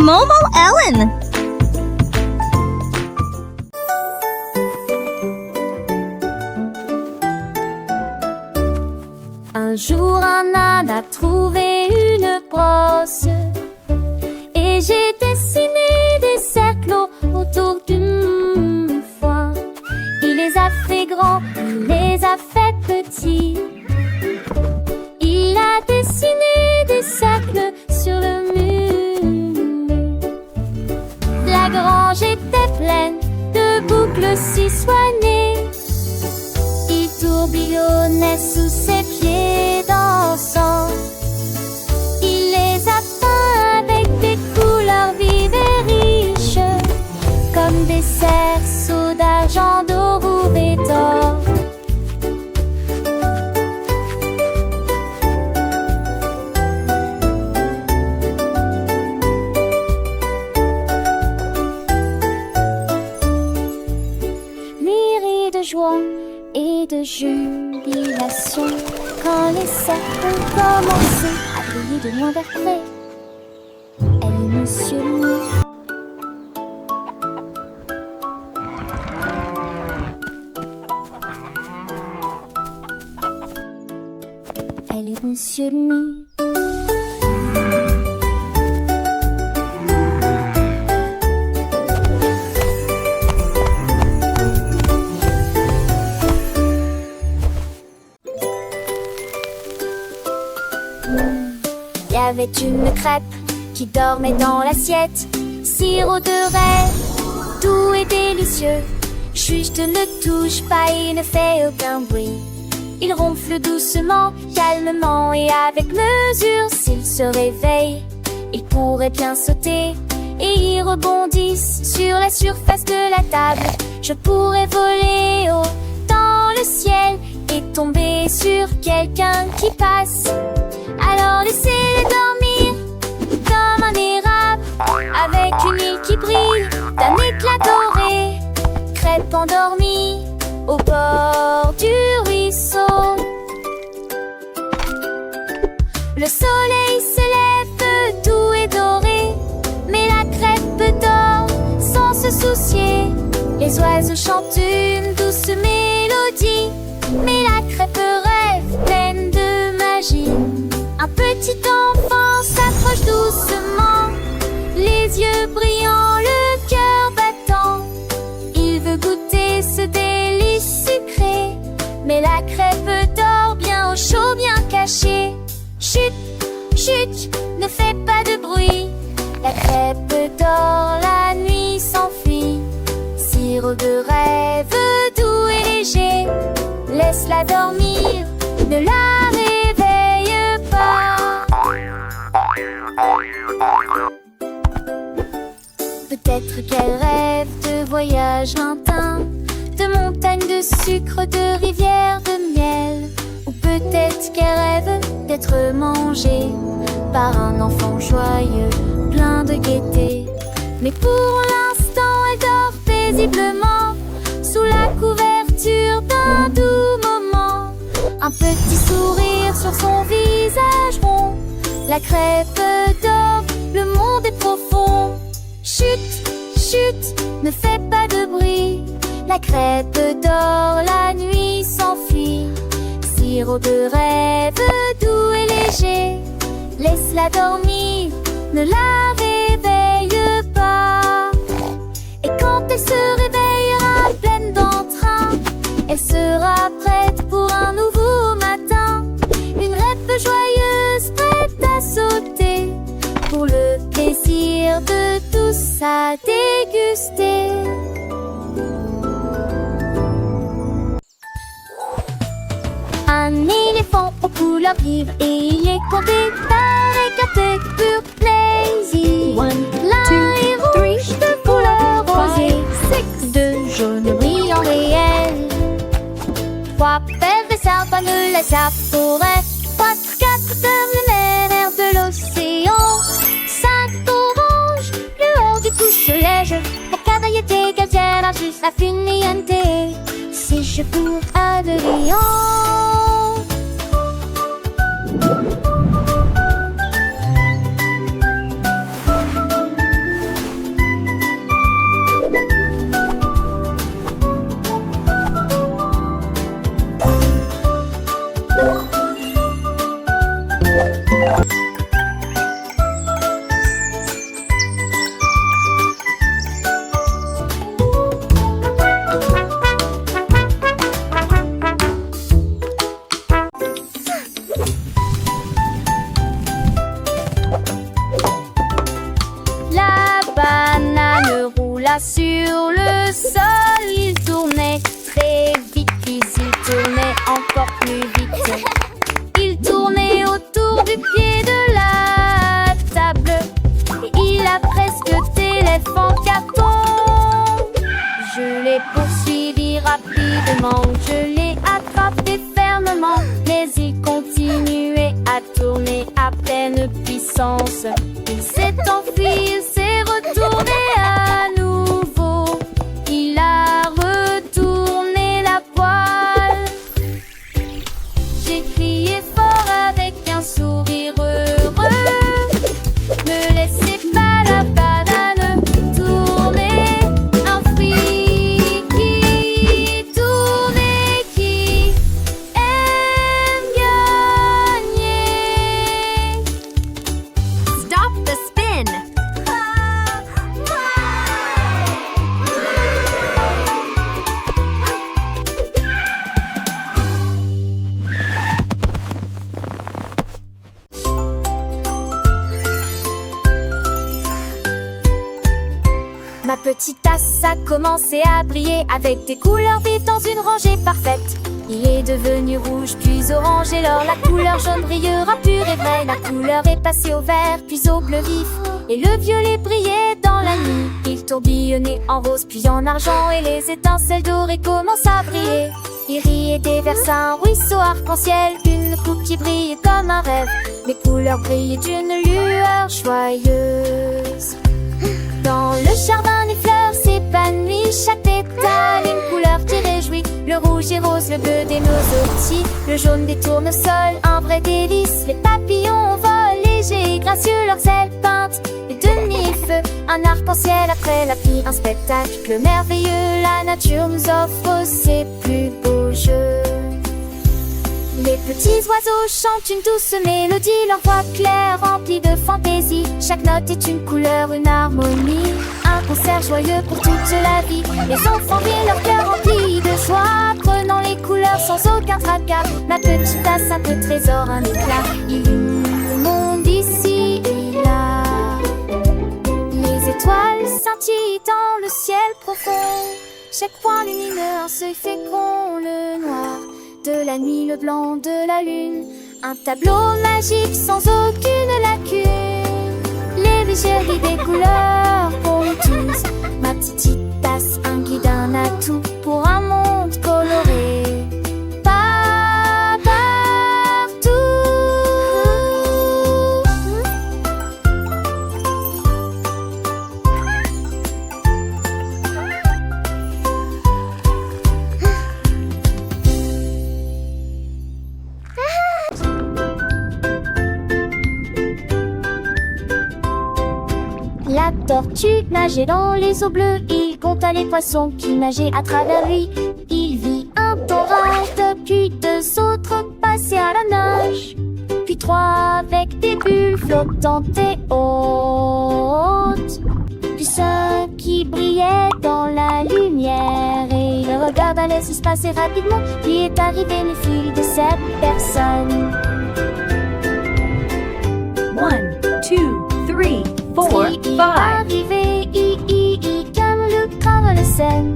Momo Ellen. Un jour un âne a trouvé une brosse et j'ai dessiné des cercles autour d'une fois. Il les a fait grands, il les a fait petits. Il a dessiné des cercles sur le mur. La grange était pleine de boucles si soignées. Il tourbillonnait sous ses pieds dansant. Il les a peints avec des couleurs vives et riches, comme des cerceaux d'argent, d'or et d'or. Lui rit de joie et de jubilation quand les cercles ont commencé à briller de loin vers près. Elle est Monsieur Mou. Elle est Monsieur Mou. Il y avait une crêpe qui dormait dans l'assiette. Sirop de rêve, doux et délicieux. Juste ne touche pas, il ne fait aucun bruit. Il ronfle doucement, calmement et avec mesure. S'il se réveille, il pourrait bien sauter et il rebondisse sur la surface de la table. Je pourrais voler haut dans le ciel et tomber sur quelqu'un qui passe. Alors laissez-les dormir comme un érable, avec une île qui brille d'un éclat doré. Crêpe endormie au bord du ruisseau. Le soleil se lève doux et doré, mais la crêpe dort sans se soucier. Les oiseaux chantent une douce mélodie, mais la crêpe rêve pleine de magie. Un petit enfant s'approche doucement, les yeux brillants, le cœur battant. Il veut goûter ce délice sucré, mais la crêpe dort bien au chaud, bien cachée. Chut, chut, ne fais pas de bruit. La crêpe dort, la nuit s'enfuit. Sirop de rêve, doux et léger. Laisse-la dormir, ne la réveille pas. Peut-être qu'elle rêve de voyages lointains, de montagnes de sucre, de rivières de miel. Ou peut-être qu'elle rêve d'être mangée par un enfant joyeux, plein de gaieté. Mais pour l'instant, elle dort paisiblement sous la couverture d'un doux moment. Un petit sourire sur son visage rond. La crêpe dort, le monde est profond. Chut, chut, ne fais pas de bruit. La crêpe dort, la nuit s'enfuit. Sirop de rêve, doux et léger. Laisse-la dormir, ne la réveille pas. Et quand elle se réveillera pleine d'entrain, elle sera prête pour un nouveau matin. Une crêpe joyeuse, prête à sauter, pour le plaisir de tous à déguster. Un éléphant aux couleurs vives et il est compté par écarté pur plaisir. One, l'un est rouge de couleur rosée, deux jaunes brillants réels. Trois paires de sapins de la forêt, quatre comme le mer de l'océan. Cinq oranges, lueur du couche-lège, la variété qu'elle tient à juste la finiente. Si je cours à de lions. là sur le sol, il tournait très vite, puis il tournait encore plus vite. Il tournait autour du pied de la table. Il a presque téléphone carton. Je l'ai poursuivi rapidement, je l'ai attrapé fermement, mais il continuait à tourner à pleine puissance. Il s'est enfui, il s'est retourné à nouveau. Il a retourné la poêle. J'ai crié fort avec un sourire heureux. Ne laissez pas la banane tourner. Un fruit qui tourne et qui aime gagner. Stop the spin. Ma petite tasse a commencé à briller avec des couleurs vives dans une rangée parfaite. Il est devenu rouge puis orange et alors la couleur jaune brillera pure et vraie. La couleur est passée au vert puis au bleu vif et le violet brillait dans la nuit. Il tourbillonnait en rose puis en argent et les étincelles dorées commencent à briller. Il riait déversa un ruisseau arc-en-ciel, une coupe qui brillait comme un rêve. Les couleurs brillaient d'une lueur joyeuse. Dans le jardin, les fleurs s'épanouissent, chaque pétale une couleur qui réjouit. Le rouge et rose, le bleu des myosotis, le jaune des tournesols, un vrai délice. Les papillons volent légers et gracieux, leurs ailes peintes et demi-feu. Un arc-en-ciel après la pluie, un spectacle merveilleux. La nature nous offre ses plus beaux jeux. Les petits oiseaux chantent une douce mélodie, leur voix claire remplie de fantaisie. Chaque note est une couleur, une harmonie, un concert joyeux pour toute la vie. Les enfants rient, leur cœur rempli de joie, prenant les couleurs sans aucun tracas. Ma petite tasse, un peu trésor, un éclat, illumine le monde ici et là. Les étoiles scintillent dans le ciel profond, chaque point lumineux, un seuil fécond, le noir de la nuit, le blanc de la lune, un tableau magique sans aucune lacune. Les bijouteries des couleurs pour nous tous. Ma petite tasse, un guide, un atout pour un monde coloré. Pas partout. La tortue nageait dans les eaux bleues, il compta les poissons qui nageaient à travers lui. Il vit un torrent, puis deux autres passer à la nage, puis trois avec des bulles flottantes et hautes, puis cinq qui brillaient dans la lumière. Et il regarda les espaces et rapidement, puis est arrivé le fil de cette personne. 1, 2, 3, 4, 5. Arrivé, comme le Carlsen.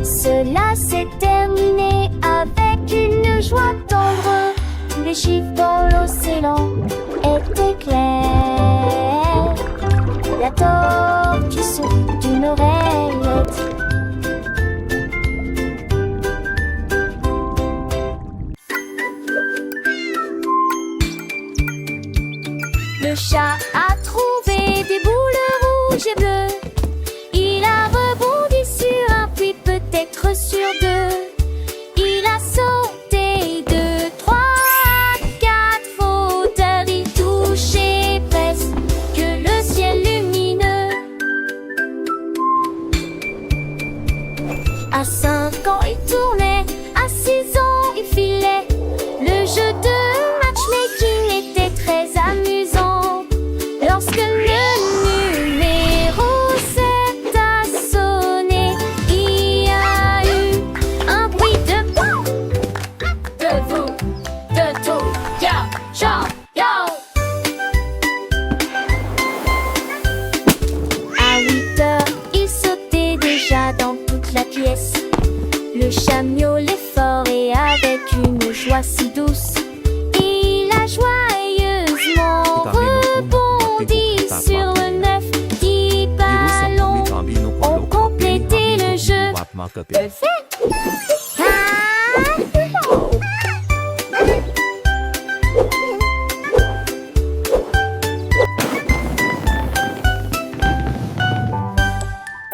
Cela s'est terminé avec une joie tendre. Tous les chiffres dans l'océan étaient clairs. La tortue sourit d'une oreillette. Le chat a trouvé des boules rouges et bleues. Il a rebondi sur un puits, peut-être sur deux. Il a sauté 2, 3, 4 fauteuils. Il touchait presque le ciel lumineux. À 5 ans, il tournait. À 6 ans, il filait. Le jeu de matchmaking était très amusant. Lorsque le numéro copine. Le fait.